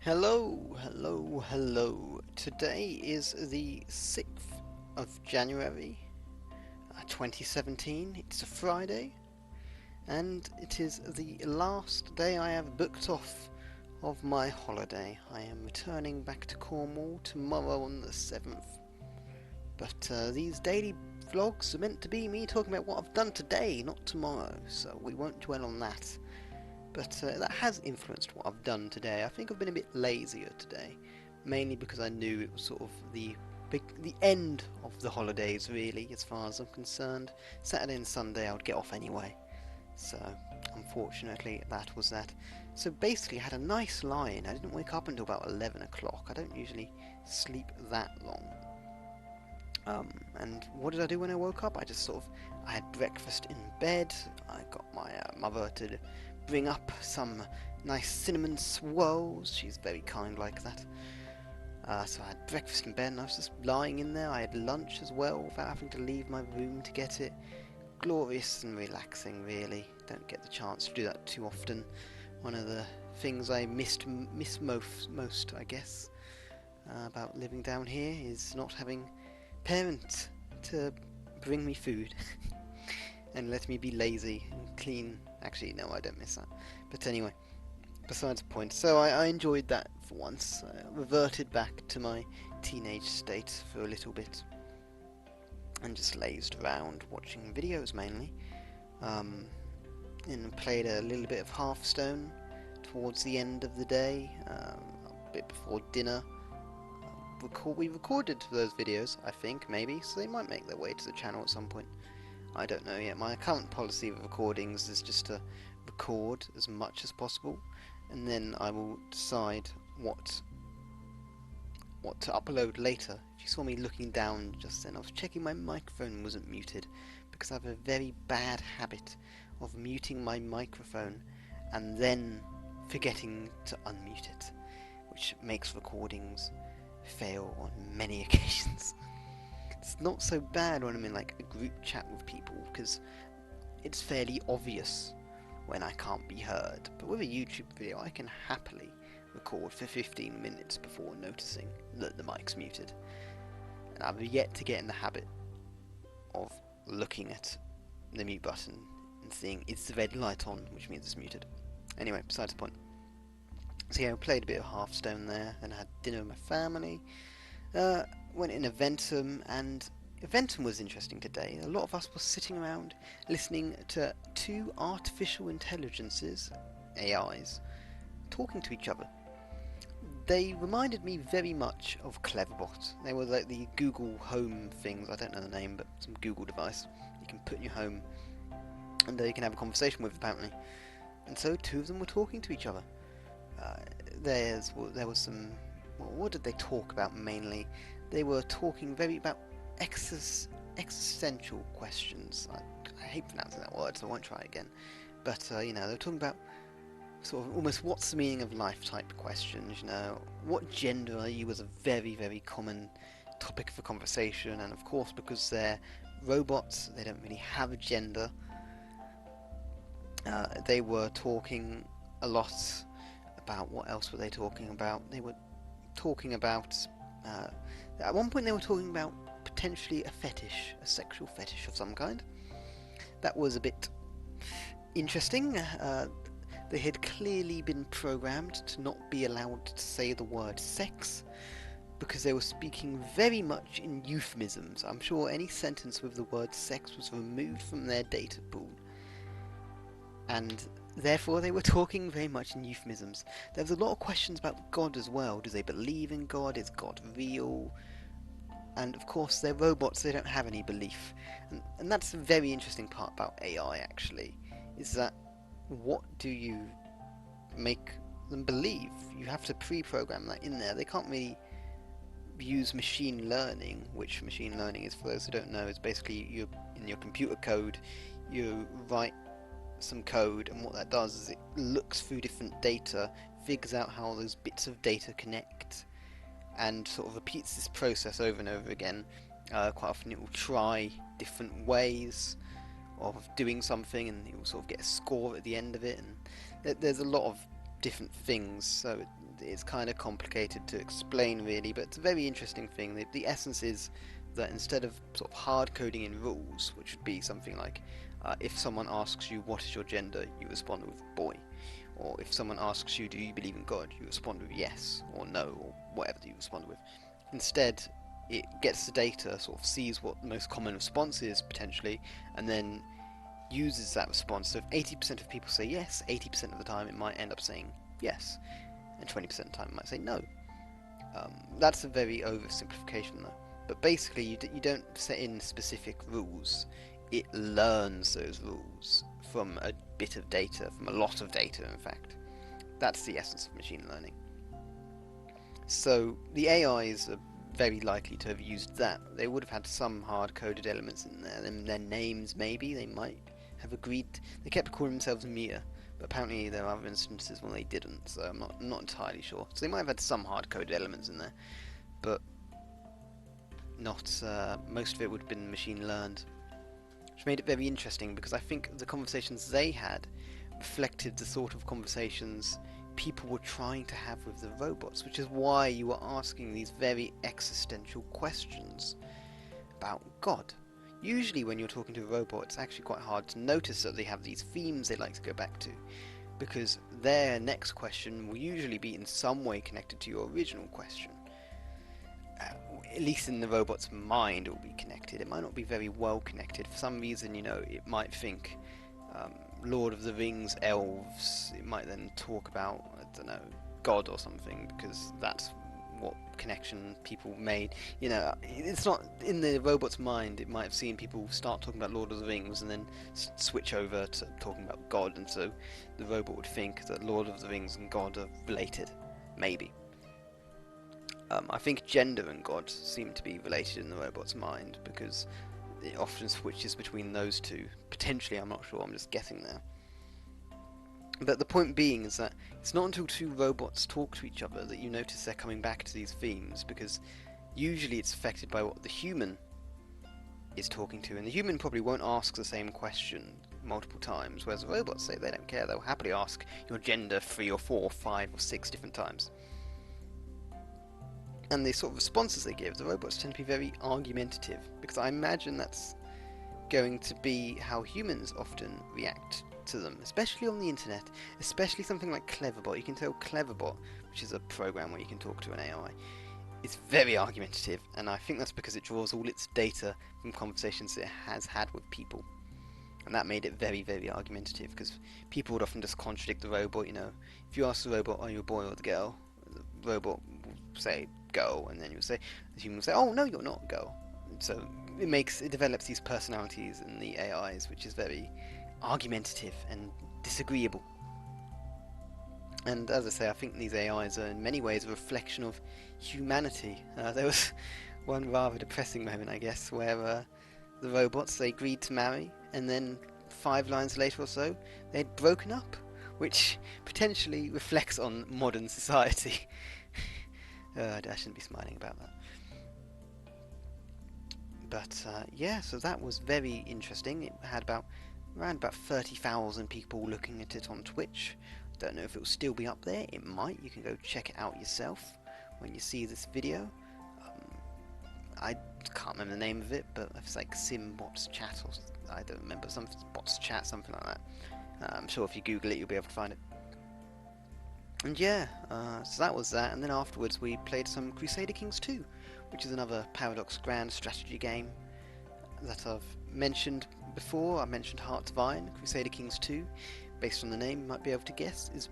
Hello, hello, hello. Today is the 6th of January 2017. It's a Friday, and it is the last day I have booked off of my holiday. I am returning back to Cornwall tomorrow on the 7th. But these daily vlogs are meant to be me talking about what I've done today, not tomorrow, so we won't dwell on that. But that has influenced what I've done today. I think I've been a bit lazier today, mainly because I knew it was sort of the end of the holidays, really, as far as I'm concerned. Saturday and Sunday I would get off anyway, so unfortunately that was that. So basically I had a nice lie-in. I didn't wake up until about 11 o'clock. I don't usually sleep that long. And what did I do when I woke up? I had breakfast in bed. I got my mother to bring up some nice cinnamon swirls. She's very kind like that. So I had breakfast in bed and I was just lying in there. I had lunch as well without having to leave my room to get it. Glorious and relaxing, really. Don't get the chance to do that too often. One of the things I miss most, I guess, about living down here is not having parents to bring me food and let me be lazy and clean. Actually, no, I don't miss that. But anyway, besides the point. So I enjoyed that for once. I reverted back to my teenage state for a little bit and just lazed around watching videos mainly. And played a little bit of Hearthstone towards the end of the day, a bit before dinner. We recorded those videos, I think, maybe, so they might make their way to the channel at some point. I don't know yet. My current policy of recordings is just to record as much as possible, and then I will decide what to upload later. If you saw me looking down just then, I was checking my microphone wasn't muted, because I have a very bad habit of muting my microphone and then forgetting to unmute it, which makes recordings fail on many occasions. It's not so bad when I'm in like a group chat with people, because it's fairly obvious when I can't be heard. But with a YouTube video, I can happily record for 15 minutes before noticing that the mic's muted. And I've yet to get in the habit of looking at the mute button and seeing it's the red light on, which means it's muted. Anyway, besides the point. So yeah, I played a bit of Hearthstone there, and had dinner with my family. Went in Eventum, and Eventum was interesting today. A lot of us were sitting around listening to two artificial intelligences, AIs, talking to each other. They reminded me very much of Cleverbot. They were like the Google Home things, I don't know the name, but some Google device you can put in your home, and you can have a conversation with, apparently. And so two of them were talking to each other. There was some. What did they talk about mainly? They were talking very about existential questions. I hate pronouncing that word, so I won't try it again. But they were talking about sort of almost what's the meaning of life type questions. What gender are you, was a very, very common topic for conversation. And of course, because they're robots, they don't really have a gender. They were talking a lot about, what else were they talking about? They were talking about, at one point they were talking about potentially a fetish, a sexual fetish of some kind. That was a bit interesting. They had clearly been programmed to not be allowed to say the word sex, because they were speaking very much in euphemisms. I'm sure any sentence with the word sex was removed from their data pool, and therefore they were talking very much in euphemisms. There was a lot of questions about God as well. Do they believe in God? Is God real? And of course they're robots, they don't have any belief. And that's a very interesting part about AI, actually, is that what do you make them believe? You have to pre-program that in there. They can't really use machine learning, which machine learning is, for those who don't know, is basically in your computer code, you write some code, and what that does is it looks through different data, figures out how those bits of data connect, and sort of repeats this process over and over again. Quite often it will try different ways of doing something, and it will sort of get a score at the end of it. And there's a lot of different things, so it's kind of complicated to explain really, but it's a very interesting thing. The essence is that instead of sort of hard coding in rules, which would be something like if someone asks you what is your gender, you respond with boy, or if someone asks you do you believe in God, you respond with yes or no or whatever you respond with. Instead, it gets the data, sort of sees what the most common response is potentially, and then uses that response. So if 80% of people say yes, 80% of the time it might end up saying yes, and 20% of the time it might say no. That's a very oversimplification though. But basically you don't set in specific rules. It learns those rules from a bit of data, from a lot of data in fact. That's the essence of machine learning. So the AIs are very likely to have used that. They would have had some hard-coded elements in there, and their names maybe, they might have agreed. They kept calling themselves Mia, but apparently there are other instances when they didn't, so I'm not entirely sure. So they might have had some hard-coded elements in there, but not most of it would have been machine learned, which made it very interesting because I think the conversations they had reflected the sort of conversations people were trying to have with the robots, which is why you were asking these very existential questions about God. Usually when you're talking to a robot, it's actually quite hard to notice that they have these themes they like to go back to, because their next question will usually be in some way connected to your original question. At least in the robot's mind it will be connected. It might not be very well connected. For some reason, it might think Lord of the Rings elves. It might then talk about, I don't know, God or something, because that's what connection people made. It's not in the robot's mind. It might have seen people start talking about Lord of the Rings and then switch over to talking about God, and so the robot would think that Lord of the Rings and God are related, maybe. I think gender and God seem to be related in the robot's mind because it often switches between those two. Potentially, I'm not sure, I'm just guessing there. But the point being is that it's not until two robots talk to each other that you notice they're coming back to these themes, because usually it's affected by what the human is talking to, and the human probably won't ask the same question multiple times, whereas the robots say they don't care. They'll happily ask your gender 3 or 4 or 5 or 6 different times. And the sort of responses they give, the robots tend to be very argumentative, because I imagine that's going to be how humans often react to them, especially on the internet, especially something like Cleverbot. You can tell Cleverbot, which is a program where you can talk to an AI, is very argumentative, and I think that's because it draws all its data from conversations it has had with people. And that made it very, very argumentative, because people would often just contradict the robot. If you ask the robot, are you a boy or a girl, the robot will say girl, and then the human will say, oh no, you're not a girl. And so it develops these personalities in the AIs, which is very argumentative and disagreeable. And as I say, I think these AIs are in many ways a reflection of humanity. There was one rather depressing moment, I guess, where the robots, they agreed to marry, and then 5 lines later or so, they'd broken up, which potentially reflects on modern society. I shouldn't be smiling about that. But yeah, so that was very interesting. It had around about 30,000 people looking at it on Twitch. Don't know if it will still be up there. It might. You can go check it out yourself when you see this video. I can't remember the name of it, but it's like Simbots Chat, or I don't remember, some Bots Chat, something like that. I'm sure if you Google it, you'll be able to find it. And yeah, so that was that, and then afterwards we played some Crusader Kings 2, which is another Paradox Grand strategy game that I've mentioned before. I mentioned Heart Divine. Crusader Kings 2, based on the name, you might be able to guess, is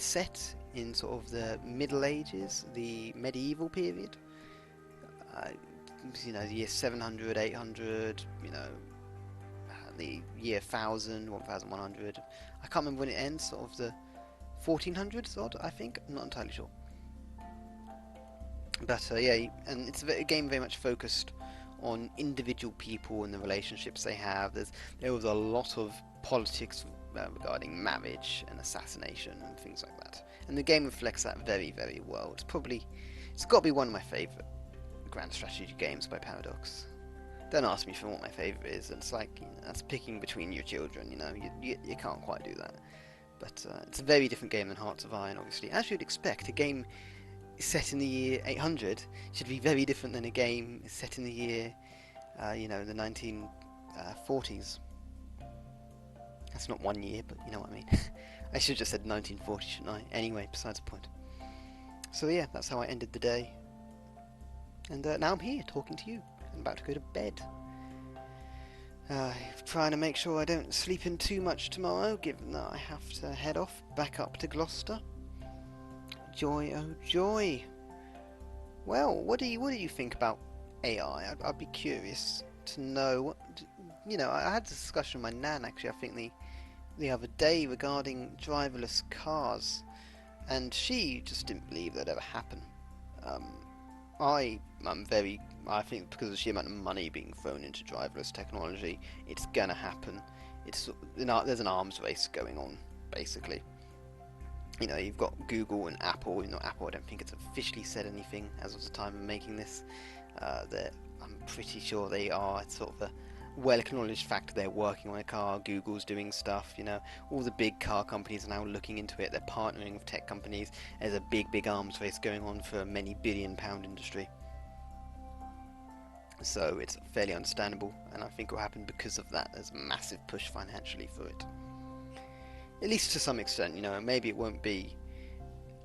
set in sort of the Middle Ages, the medieval period. The year 700, 800, the year 1000, 1100. I can't remember when it ends, sort of the 1400s odd, I think. I'm not entirely sure. But yeah, and it's a game very much focused on individual people and the relationships they have. There was a lot of politics regarding marriage and assassination and things like that. And the game reflects that very, very well. It's got to be one of my favourite grand strategy games by Paradox. Don't ask me for what my favourite is. It's like, that's picking between your children, you can't quite do that. But it's a very different game than Hearts of Iron, obviously. As you'd expect, a game set in the year 800 should be very different than a game set in the year, the 1940s. That's not one year, but you know what I mean. I should have just said 1940, shouldn't I? Anyway, besides the point. So yeah, that's how I ended the day. And now I'm here, talking to you. I'm about to go to bed. Trying to make sure I don't sleep in too much tomorrow, given that I have to head off back up to Gloucester. Joy, oh joy. Well, what do you think about AI? I'd be curious to know. I had a discussion with my nan actually. I think the other day regarding driverless cars, and she just didn't believe that'd ever happen. I think because of the sheer amount of money being thrown into driverless technology, it's gonna happen. There's an arms race going on, basically. You've got Google and Apple. Apple, I don't think it's officially said anything as of the time of making this. I'm pretty sure they are. It's sort of a well-acknowledged fact they're working on a car. Google's doing stuff. All the big car companies are now looking into it. They're partnering with tech companies. There's a big arms race going on for a many billion-pound industry. So it's fairly understandable, and I think it will happen because of that. There's a massive push financially for it. At least to some extent, maybe it won't be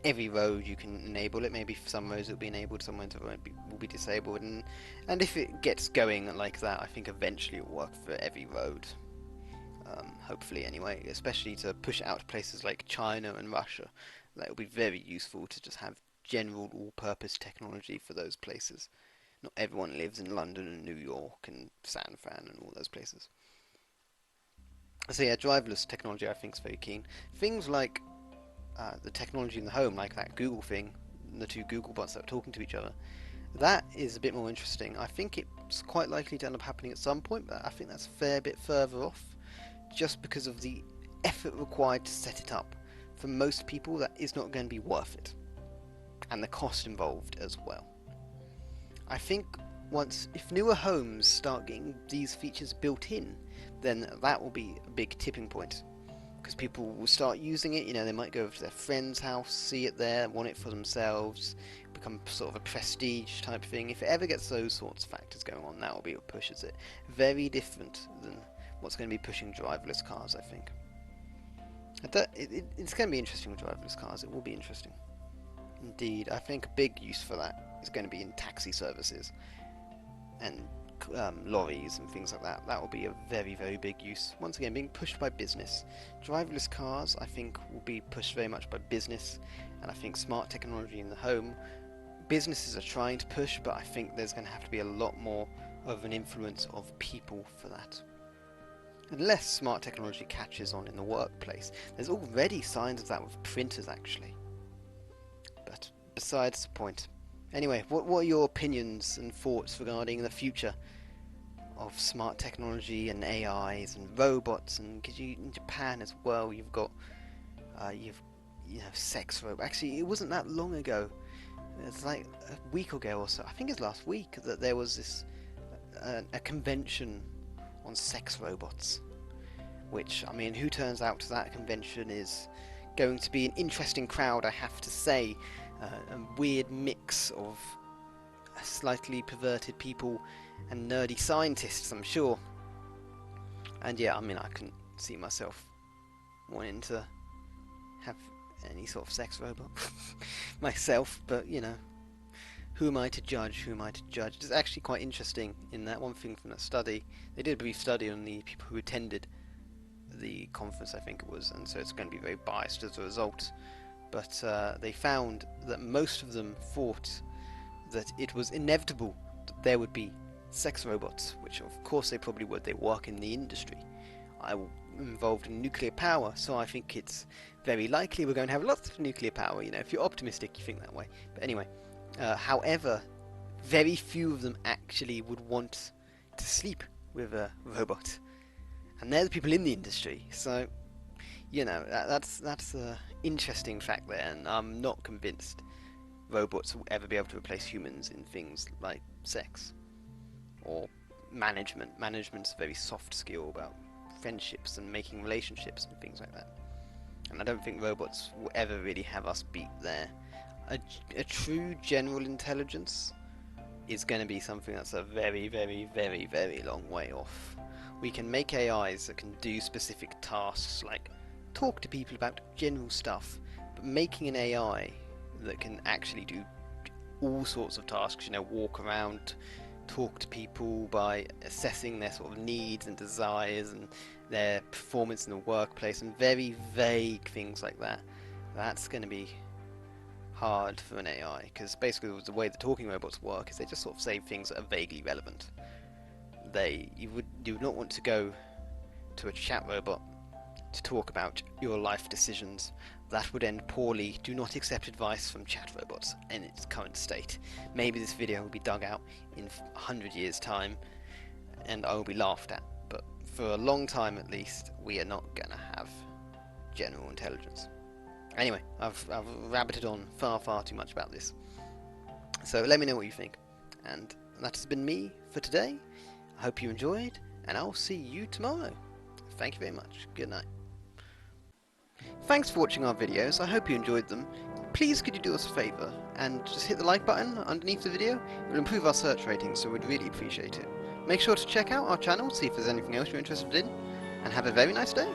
every road you can enable it. Maybe for some roads it'll be enabled, some roads will be disabled, and if it gets going like that, I think eventually it'll work for every road. Hopefully anyway, especially to push it out to places like China and Russia. That will be very useful to just have general all-purpose technology for those places. Not everyone lives in London and New York and San Fran and all those places. So yeah, driverless technology I think is very keen. Things like the technology in the home, like that Google thing, the two Google bots that are talking to each other, that is a bit more interesting. I think it's quite likely to end up happening at some point, but I think that's a fair bit further off, just because of the effort required to set it up. For most people, that is not going to be worth it, and the cost involved as well. I think if newer homes start getting these features built in, then that will be a big tipping point, because people will start using it. They might go over to their friend's house, see it there, want it for themselves, become sort of a prestige type thing. If it ever gets those sorts of factors going on, that will be what pushes it. Very different than what's going to be pushing driverless cars, I think. It's going to be interesting with driverless cars. It will be interesting. Indeed, I think a big use for that is going to be in taxi services and lorries and things like that. That will be a very, very big use. Once again, being pushed by business. Driverless cars, I think, will be pushed very much by business, and I think smart technology in the home, businesses are trying to push, but I think there's going to have to be a lot more of an influence of people for that. Unless smart technology catches on in the workplace. There's already signs of that with printers, actually. But besides the point. Anyway, what are your opinions and thoughts regarding the future of smart technology and AIs and robots? And because in Japan as well, you've got sex robots. Actually, it wasn't that long ago. It's like a week ago or so. I think it's last week that there was this a convention on sex robots. Which, I mean, who turns out to that convention is going to be an interesting crowd, I have to say. A weird mix of slightly perverted people and nerdy scientists, I'm sure. And yeah, I mean, I couldn't see myself wanting to have any sort of sex robot myself, but who am I to judge? It's actually quite interesting in that one thing from that study. They did a brief study on the people who attended the conference, I think it was, and so it's going to be very biased as a result. But they found that most of them thought that it was inevitable that there would be sex robots, which of course they probably would. They work in the industry. I'm involved in nuclear power, so I think it's very likely we're going to have lots of nuclear power. If you're optimistic, you think that way. But anyway, however, very few of them actually would want to sleep with a robot, and they're the people in the industry. So that's an interesting fact there, and I'm not convinced robots will ever be able to replace humans in things like sex or management. Management's a very soft skill about friendships and making relationships and things like that. and I don't think robots will ever really have us beat there. A true general intelligence is going to be something that's a very, very, very, very long way off. We can make AIs that can do specific tasks, like talk to people about general stuff, but making an AI that can actually do all sorts of tasks, you know, walk around, talk to people by assessing their sort of needs and desires and their performance in the workplace and very vague things like that, that's going to be hard for an AI, because basically the way the talking robots work is they just sort of say things that are vaguely relevant. You would not want to go to a chat robot to talk about your life decisions. That would end poorly. Do not accept advice from chat robots in its current state. Maybe this video will be dug out in 100 years time and I will be laughed at, but for a long time at least we are not gonna have general intelligence. Anyway, I've rabbited on far too much about this, so let me know what you think. And that has been me for today. I hope you enjoyed, and I'll see you tomorrow. Thank you very much. Good night. Thanks for watching our videos. I hope you enjoyed them. Please could you do us a favour and just hit the like button underneath the video. It will improve our search ratings, so we'd really appreciate it. Make sure to check out our channel, see if there's anything else you're interested in, and have a very nice day.